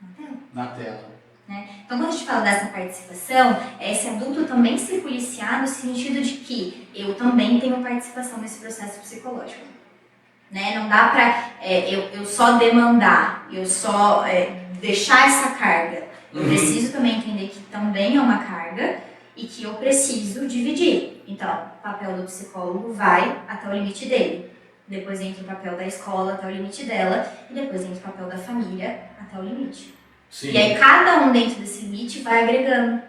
Na tela. Na tela. Né? Então, quando a gente fala dessa participação, é esse adulto também se policiar no sentido de que eu também tenho participação nesse processo psicológico. Né? Não dá pra eu só demandar, eu só deixar essa carga. Eu preciso também entender que também é uma carga e que eu preciso dividir. Então, o papel do psicólogo vai até o limite dele. Depois entra o papel da escola até o limite dela. E depois entra o papel da família até o limite. Sim. E aí, cada um dentro desse limite vai agregando.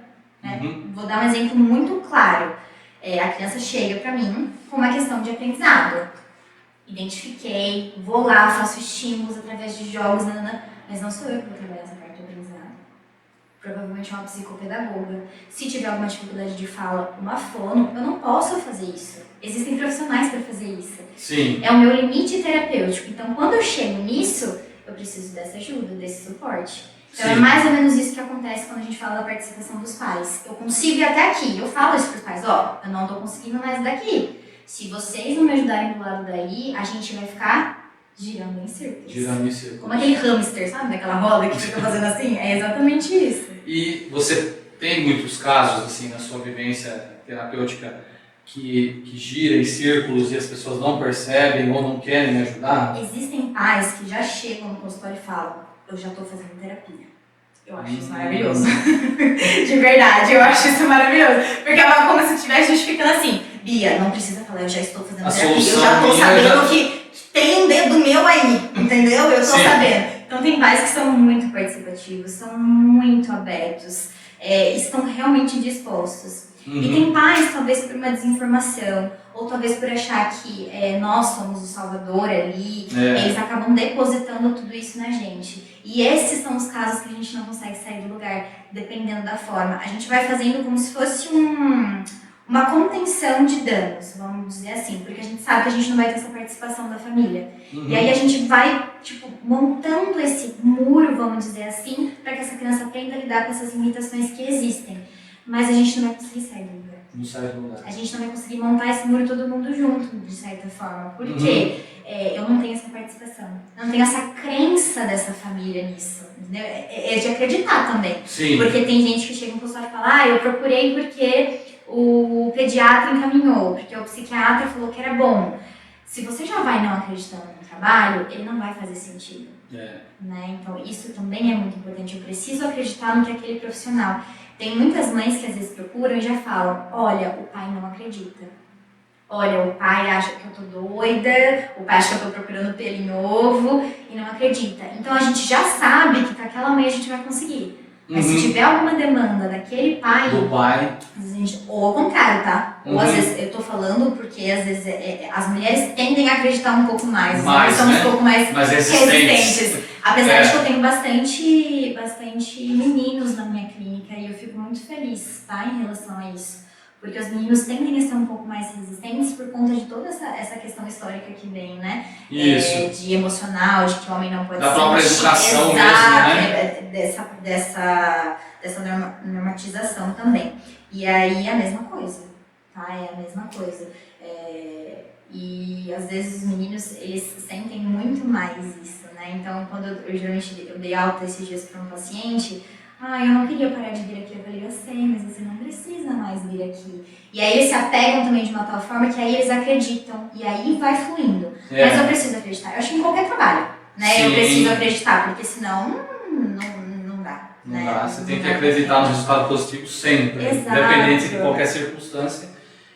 Né? Vou dar um exemplo muito claro. A criança chega pra mim com uma questão de aprendizado. Identifiquei, vou lá, faço estímulos através de jogos, mas não sou eu que vou trabalhar essa parte do aprendizado. Provavelmente é uma psicopedagoga. Se tiver alguma dificuldade de fala, uma fono, eu não posso fazer isso. Existem profissionais para fazer isso. Sim. É o meu limite terapêutico. Então, quando eu chego nisso, eu preciso dessa ajuda, desse suporte. Então, é mais ou menos isso que acontece quando a gente fala da participação dos pais. Eu consigo ir até aqui. Eu falo isso para os pais, eu não estou conseguindo mais daqui. Se vocês não me ajudarem do lado daí, a gente vai ficar girando em círculos. Girando em círculos. Como aquele hamster, sabe? Daquela roda que fica fazendo assim. É exatamente isso. E você tem muitos casos, assim, na sua vivência terapêutica, que gira em círculos e as pessoas não percebem ou não querem ajudar? Existem pais que já chegam no consultório e falam, eu já estou fazendo terapia. Eu acho isso maravilhoso. De verdade, eu acho isso maravilhoso. Porque é como se estivesse justificando assim, Bia, não precisa falar, eu já estou fazendo terapia, eu já estou sabendo que tem um dedo meu aí, entendeu? Eu estou sabendo. Então tem pais que são muito participativos, são muito abertos, estão realmente dispostos. E tem pais, talvez por uma desinformação, ou talvez por achar que nós somos o salvador ali, eles acabam depositando tudo isso na gente. E esses são os casos que a gente não consegue sair do lugar, dependendo da forma. A gente vai fazendo como se fosse uma contenção de danos, vamos dizer assim, porque a gente sabe que a gente não vai ter essa participação da família. E aí a gente vai, montando esse muro, vamos dizer assim, para que essa criança aprenda a lidar com essas limitações que existem. Mas a gente não vai conseguir sair do lugar. Não sai do lugar. A gente não vai conseguir montar esse muro todo mundo junto, de certa forma. Porque eu não tenho essa participação. Eu não tenho essa crença dessa família nisso. Entendeu? É de acreditar também. Sim. Porque tem gente que chega no consultório e fala, eu procurei porque o pediatra encaminhou, porque o psiquiatra falou que era bom. Se você já vai não acreditando no trabalho, ele não vai fazer sentido. Né? Então isso também é muito importante. Eu preciso acreditar no que aquele profissional. Tem muitas mães que às vezes procuram e já falam, olha, o pai não acredita. Olha, o pai acha que eu tô doida, o pai acha que eu tô procurando pelo em ovo e não acredita. Então a gente já sabe que com aquela mãe a gente vai conseguir. Mas se tiver alguma demanda daquele pai, do pai, ou ao contrário, tá? Ou às vezes eu tô falando porque às vezes as mulheres tendem a acreditar um pouco mais, nós somos um pouco mais resistentes. Apesar de que eu tenho bastante meninos na minha clínica e eu fico muito feliz, tá? Em relação a isso. Porque os meninos tendem a ser um pouco mais resistentes por conta de toda essa questão histórica que vem, né? Isso. De emocional, de que o homem não pode da ser... Da própria educação mesmo, né? Dessa normatização também. E aí a mesma coisa, tá? É a mesma coisa. E às vezes os meninos, eles sentem muito mais isso, né? Então, quando eu dei alta esses dias para um paciente... eu não queria parar de vir aqui. Eu falei, eu sei, mas você não precisa mais vir aqui. E aí eles se apegam também de uma tal forma que aí eles acreditam. E aí vai fluindo. Mas eu preciso acreditar. Eu acho que em qualquer trabalho, né? Sim. Eu preciso acreditar, porque senão não dá. Não dá. Você tem que acreditar no resultado positivo sempre. Exato. Independente de qualquer circunstância.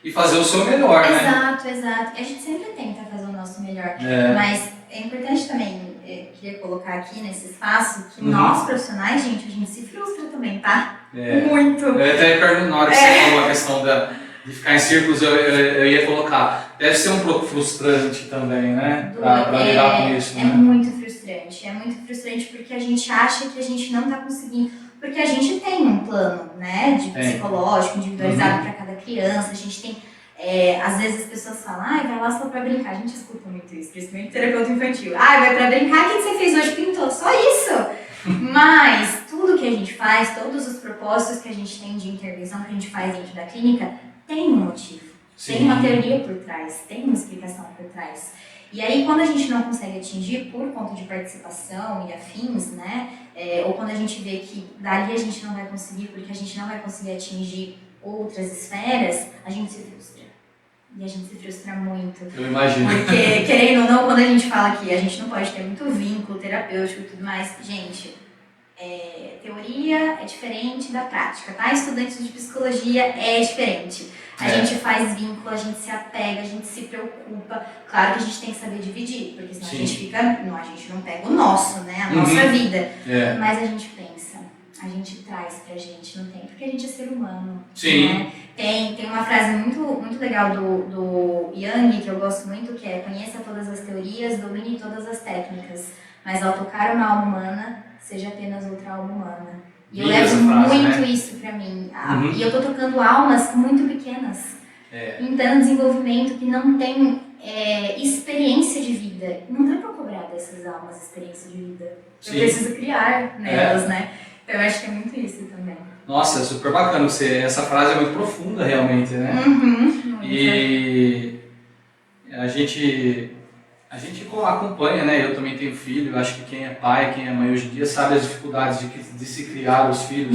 E fazer o seu melhor, né? Exato. A gente sempre tenta fazer o nosso melhor. Mas é importante também... queria colocar aqui nesse espaço que nós profissionais, gente, a gente se frustra também, tá? Muito! Eu até pergunto, na hora que você falou a questão de ficar em círculos, eu ia colocar, deve ser um pouco frustrante também, né? Pra lidar com isso, né? É muito frustrante porque a gente acha que a gente não tá conseguindo, porque a gente tem um plano, né, de psicológico, individualizado para cada criança, a gente tem... às vezes as pessoas falam, vai lá só pra brincar. A gente escuta muito isso, principalmente terapeuta infantil. Vai pra brincar, o que você fez hoje? Pintou, só isso! Mas tudo que a gente faz, todos os propósitos que a gente tem de intervenção que a gente faz dentro da clínica, tem um motivo. Sim. Tem uma teoria por trás, tem uma explicação por trás. E aí quando a gente não consegue atingir por conta de participação e afins, né? Ou quando a gente vê que dali a gente não vai conseguir porque a gente não vai conseguir atingir outras esferas, a gente se frustra. E a gente se frustra muito. Eu imagino. Porque, querendo ou não, quando a gente fala que a gente não pode ter muito vínculo terapêutico e tudo mais, gente, teoria é diferente da prática, tá? Estudantes de psicologia é diferente. A gente faz vínculo, a gente se apega, a gente se preocupa. Claro que a gente tem que saber dividir, porque senão a gente fica... Não, a gente não pega o nosso, né? A nossa vida. Mas a gente pensa, a gente traz pra gente, não tem? Porque a gente é ser humano. Sim. Né? Tem uma frase muito legal do Jung, que eu gosto muito, que é: conheça todas as teorias, domine todas as técnicas, mas ao tocar uma alma humana, seja apenas outra alma humana. E eu levo muito isso pra mim. E eu tô tocando almas muito pequenas, em pleno desenvolvimento, que não tem experiência de vida. Não dá pra cobrar dessas almas experiência de vida. Eu preciso criar nelas, né? Então eu acho que é muito isso também. Nossa, é super bacana. Essa frase é muito profunda, realmente, né? E a gente A gente acompanha, né? Eu também tenho filho, acho que quem é pai, quem é mãe hoje em dia sabe as dificuldades de se criar os filhos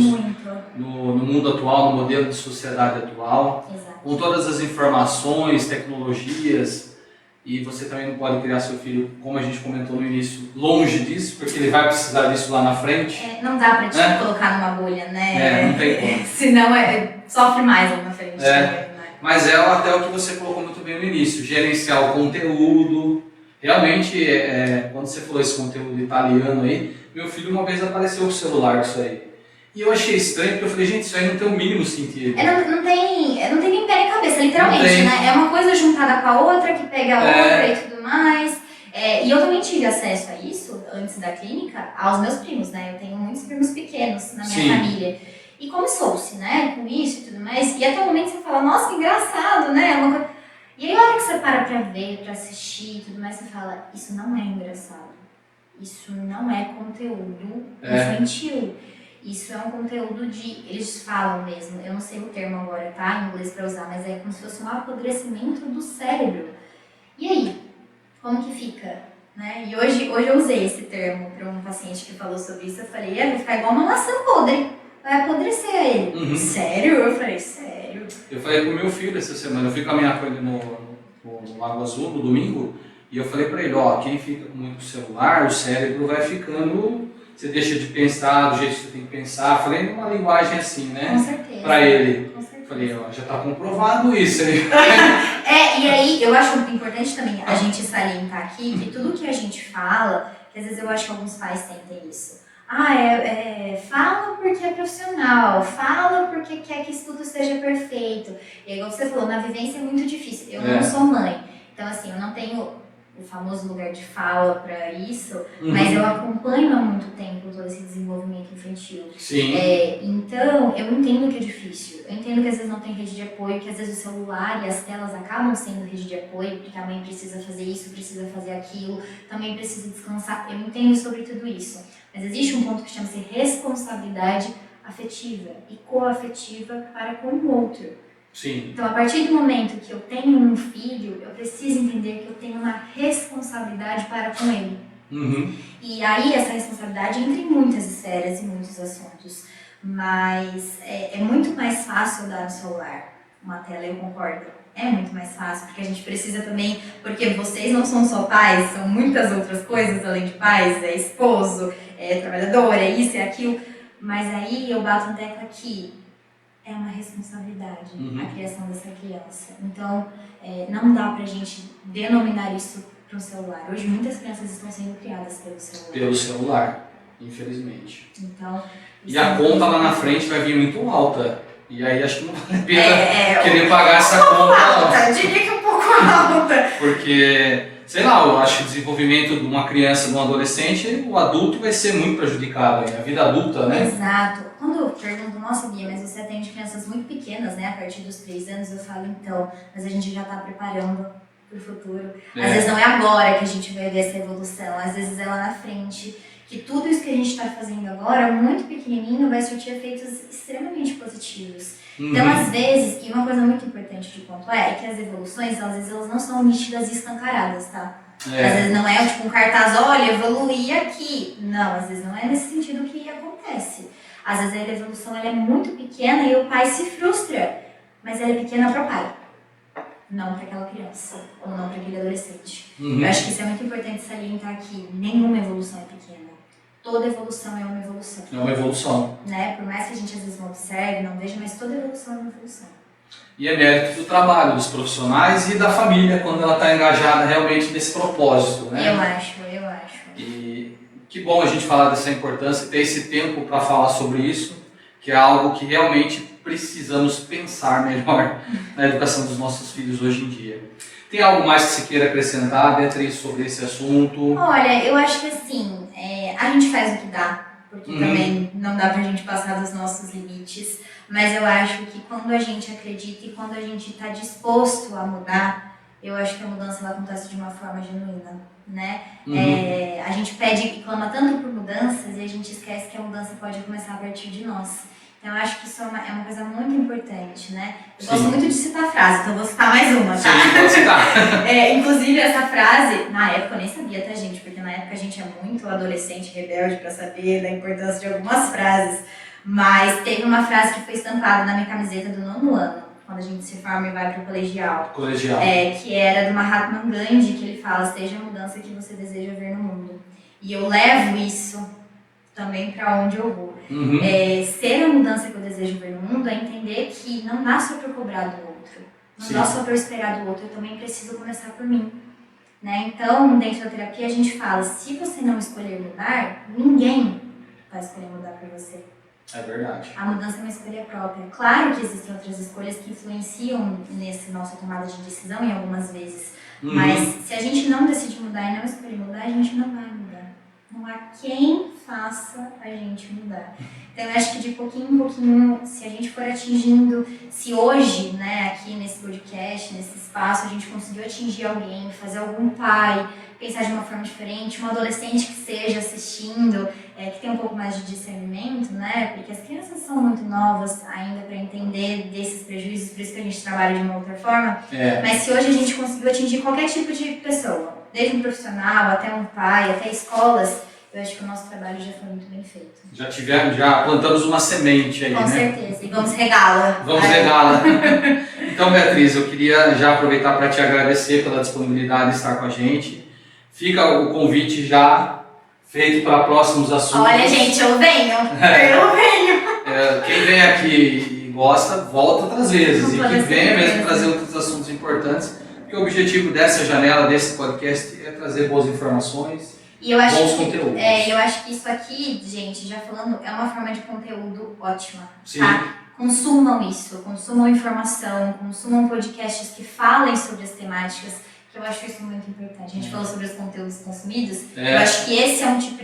no mundo atual, no modelo de sociedade atual, Exato. com todas as informações, tecnologias, e você também não pode criar seu filho, como a gente comentou no início, longe disso, porque ele vai precisar disso lá na frente. Não dá pra te colocar numa bolha, né? Não tem como. Senão sofre mais lá na frente. Mas até o que você colocou muito bem no início, gerenciar o conteúdo. Realmente, quando você falou esse conteúdo italiano aí, meu filho uma vez apareceu com o celular isso aí. E eu achei estranho, porque eu falei, gente, isso aí não tem o mínimo sentido. Não tem nem pé nem cabeça, literalmente, né? É uma coisa juntada com a outra, que pega a outra e tudo mais. E eu também tive acesso a isso, antes da clínica, aos meus primos, né? Eu tenho muitos primos pequenos na minha família. E começou-se, né, com isso e tudo mais. E até o momento você fala, nossa, que engraçado, né? E aí a hora que você para pra ver, pra assistir e tudo mais, você fala, isso não é engraçado. Isso não é conteúdo infantil. Isso é um conteúdo eles falam mesmo, eu não sei o termo agora, tá, em inglês pra usar, mas é como se fosse um apodrecimento do cérebro. E aí, como que fica? Né? E hoje eu usei esse termo para um paciente que falou sobre isso, eu falei, vai ficar igual uma maçã podre, vai apodrecer ele. Sério? Eu falei, sério? Eu falei com o meu filho essa semana, eu fui caminhar com ele no Lago Azul, no domingo, e eu falei para ele, quem fica com muito celular, o cérebro vai ficando, você deixa de pensar do jeito que você tem que pensar. Falei numa linguagem assim, né? Com certeza. Para ele. Com certeza. Falei, já está comprovado isso aí. E aí eu acho importante também a gente salientar aqui que tudo que a gente fala, que às vezes eu acho que alguns pais sentem isso. Fala porque é profissional, fala porque quer que tudo seja perfeito. E igual você falou, na vivência é muito difícil. Eu não sou mãe, então assim, eu não tenho o famoso lugar de fala para isso, mas eu acompanho há muito tempo todo esse desenvolvimento infantil. Sim. Então, eu entendo que é difícil. Eu entendo que às vezes não tem rede de apoio, que às vezes o celular e as telas acabam sendo rede de apoio, porque a mãe precisa fazer isso, precisa fazer aquilo, também precisa descansar. Eu entendo sobre tudo isso. Mas existe um ponto que chama-se responsabilidade afetiva e coafetiva para com o outro. Sim. Então, a partir do momento que eu tenho um filho, eu preciso entender que eu tenho uma responsabilidade para com ele. E aí, essa responsabilidade entra em muitas esferas e muitos assuntos. Mas é muito mais fácil dar no celular uma tela, eu concordo. É muito mais fácil, porque a gente precisa também, porque vocês não são só pais, são muitas outras coisas além de pais, é esposo, é trabalhador, é isso, é aquilo. Mas aí eu bato na tecla aqui. É uma responsabilidade a criação dessa criança. Então, não dá pra gente denominar isso para um celular. Hoje, muitas crianças estão sendo criadas pelo celular. Pelo celular, infelizmente. Então, e a conta lá na frente vai vir muito alta. E aí acho que não vale a pena querer pagar essa conta. Alta, eu diria que um pouco alta. Porque, sei lá, eu acho que o desenvolvimento de uma criança, de um adolescente, o adulto vai ser muito prejudicado, a vida adulta, né? Exato. Quando eu pergunto, nossa Bia, mas você atende crianças muito pequenas, né? A partir dos 3 anos, eu falo, então, mas a gente já está preparando para o futuro. Às vezes não é agora que a gente vai ver essa evolução, às vezes é lá na frente. Que tudo isso que a gente está fazendo agora, muito pequenininho, vai surtir efeitos extremamente positivos. Então, às vezes, e uma coisa muito importante de pontuar é que as evoluções, às vezes, elas não são nítidas e escancaradas, tá? Às vezes não é tipo um cartaz, olha, evoluí aqui. Não, às vezes não é nesse sentido que acontece. Às vezes a evolução ela é muito pequena e o pai se frustra, mas ela é pequena para o pai, não para aquela criança ou não para aquele adolescente. Eu acho que isso é muito importante salientar aqui, nenhuma evolução é pequena. Toda evolução é uma evolução. É uma evolução. Né? Por mais que a gente às vezes não observe, não veja, mas toda evolução é uma evolução. E é mérito do trabalho dos profissionais e da família quando ela está engajada realmente nesse propósito, né? Eu acho. E que bom a gente falar dessa importância, ter esse tempo para falar sobre isso, que é algo que realmente precisamos pensar melhor na educação dos nossos filhos hoje em dia. Tem algo mais que você queira acrescentar, Beatriz, sobre esse assunto? Olha, eu acho que assim, a gente faz o que dá, porque também não dá pra gente passar dos nossos limites, mas eu acho que quando a gente acredita e quando a gente está disposto a mudar, eu acho que a mudança ela acontece de uma forma genuína, né? A gente pede e clama tanto por mudanças e a gente esquece que a mudança pode começar a partir de nós. Então eu acho que isso é uma coisa muito importante, né? Eu Sim. gosto muito de citar frases, então eu vou citar mais uma, tá? Sim, pode citar. Inclusive essa frase, na época eu nem sabia, tá, gente? Porque na época a gente é muito adolescente, rebelde pra saber da importância de algumas frases. Mas teve uma frase que foi estampada na minha camiseta do 9º ano, quando a gente se forma e vai pro colegial. Colegial. Que era do Mahatma Gandhi, que ele fala: seja a mudança que você deseja ver no mundo. E eu levo isso também para onde eu vou. Uhum. Ser a mudança que eu desejo ver no mundo é entender que não dá só para cobrar do outro, não Sim. dá só para esperar do outro, eu também preciso começar por mim. Né? Então, dentro da terapia a gente fala, se você não escolher mudar, ninguém vai escolher mudar por você. É verdade. A mudança é uma escolha própria. Claro que existem outras escolhas que influenciam nessa nossa tomada de decisão em algumas vezes, mas se a gente não decide mudar e não escolher mudar, a gente não vai mudar. Não há quem faça a gente mudar. Então eu acho que de pouquinho em pouquinho, se a gente for atingindo, se hoje, né, aqui nesse podcast, nesse espaço, a gente conseguiu atingir alguém, fazer algum pai pensar de uma forma diferente, um adolescente que seja assistindo, que tem um pouco mais de discernimento, né, porque as crianças são muito novas ainda para entender desses prejuízos, por isso que a gente trabalha de uma outra forma, mas se hoje a gente conseguiu atingir qualquer tipo de pessoa, desde um profissional até um pai, até escolas, eu acho que o nosso trabalho já foi muito bem feito. Já plantamos uma semente aí, Com né? certeza, e vamos regá-la. Vamos regá-la. Então, Beatriz, eu queria já aproveitar para te agradecer pela disponibilidade de estar com a gente. Fica o convite já feito para próximos assuntos. Olha, gente, eu venho. Eu venho. Quem vem aqui e gosta, volta outras vezes. E que venha mesmo trazer outros assuntos importantes. Porque o objetivo dessa janela, desse podcast, é trazer boas informações. E eu acho bons conteúdos. Eu acho que isso aqui, gente, já falando, é uma forma de conteúdo ótima. Sim. Tá? Consumam isso, consumam informação, consumam podcasts que falem sobre as temáticas, que eu acho isso muito importante. A gente falou sobre os conteúdos consumidos, eu acho que esse é um tipo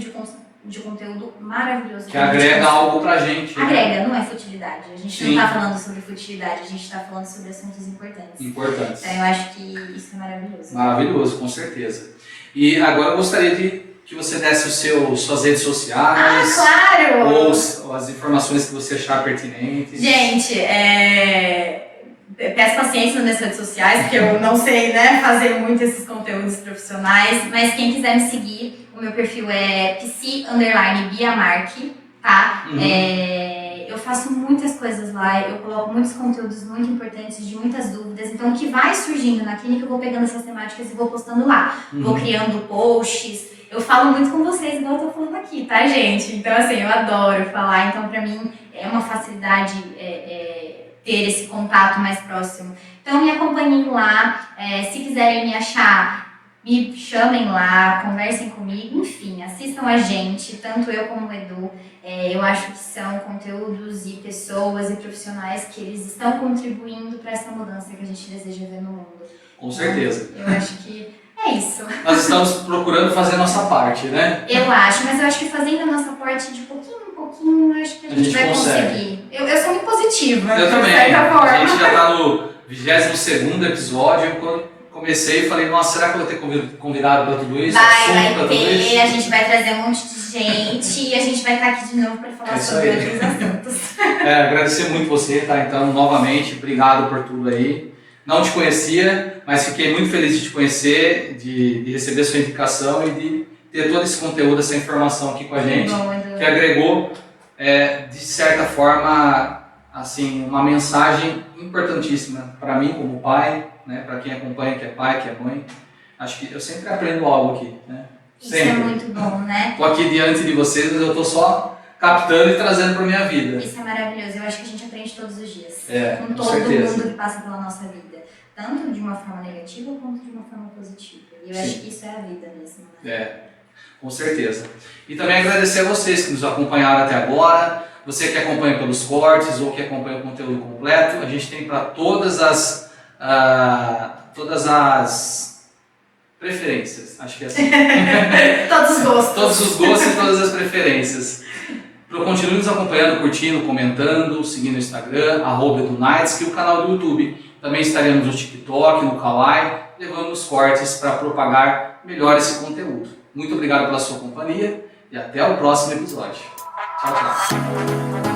de conteúdo maravilhoso. Que agrega algo pra gente. Agrega, não é futilidade. A gente Sim. não tá falando sobre futilidade, a gente tá falando sobre assuntos importantes. Importantes. Então eu acho que isso é maravilhoso. Maravilhoso, com certeza. E agora eu gostaria que você desse suas redes sociais. Claro! Ou as informações que você achar pertinentes. Gente, peço paciência nas minhas redes sociais, porque eu não sei, né, fazer muito esses conteúdos profissionais, mas quem quiser me seguir, o meu perfil é psi_biamark, tá? Eu faço muitas coisas lá, eu coloco muitos conteúdos muito importantes, de muitas dúvidas, então o que vai surgindo na clínica eu vou pegando essas temáticas e vou postando lá, vou criando posts, eu falo muito com vocês igual eu tô falando aqui, tá, gente? Então assim, eu adoro falar, então pra mim é uma facilidade ter esse contato mais próximo. Então me acompanhem lá, se quiserem me achar, me chamem lá, conversem comigo, enfim, assistam a gente, tanto eu como o Edu. Eu acho que são conteúdos e pessoas e profissionais que eles estão contribuindo para essa mudança que a gente deseja ver no mundo. Com certeza. Então, eu acho que é isso. Nós estamos procurando fazer a nossa parte, né? Eu acho, mas eu acho que fazendo a nossa parte de pouquinho em pouquinho, eu acho que a gente vai conseguir. Eu sou muito positiva. Eu também. De certa forma. A gente já está no 22º episódio. Quando comecei, falei, nossa, será que eu vou ter convidado para tudo isso? Vai ter, a gente vai trazer um monte de gente e a gente vai estar aqui de novo para falar sobre outros assuntos. Agradecer muito você, tá? Então, novamente, obrigado por tudo aí. Não te conhecia, mas fiquei muito feliz de te conhecer, de receber sua indicação e de ter todo esse conteúdo, essa informação aqui com a gente, que agregou, de certa forma, assim, uma mensagem importantíssima para mim como pai, né, para quem acompanha, que é pai, que é mãe. Acho que eu sempre aprendo algo aqui, né? Isso é muito bom, né? Estou aqui diante de vocês, mas eu estou só captando e trazendo para minha vida. Isso é maravilhoso, eu acho que a gente aprende todos os dias, com todo certeza. mundo que passa pela nossa vida, tanto de uma forma negativa quanto de uma forma positiva. E eu acho que isso é a vida mesmo, né? Com certeza. E também agradecer a vocês que nos acompanharam até agora, você que acompanha pelos cortes ou que acompanha o conteúdo completo, a gente tem para todas as preferências, acho que é assim. Todos os gostos. Todos os gostos e todas as preferências. Continue nos acompanhando, curtindo, comentando, seguindo o Instagram, @EduNights, e o canal do YouTube. Também estaremos no TikTok, no Kawaii, levando os cortes para propagar melhor esse conteúdo. Muito obrigado pela sua companhia e até o próximo episódio. Tchau, tchau.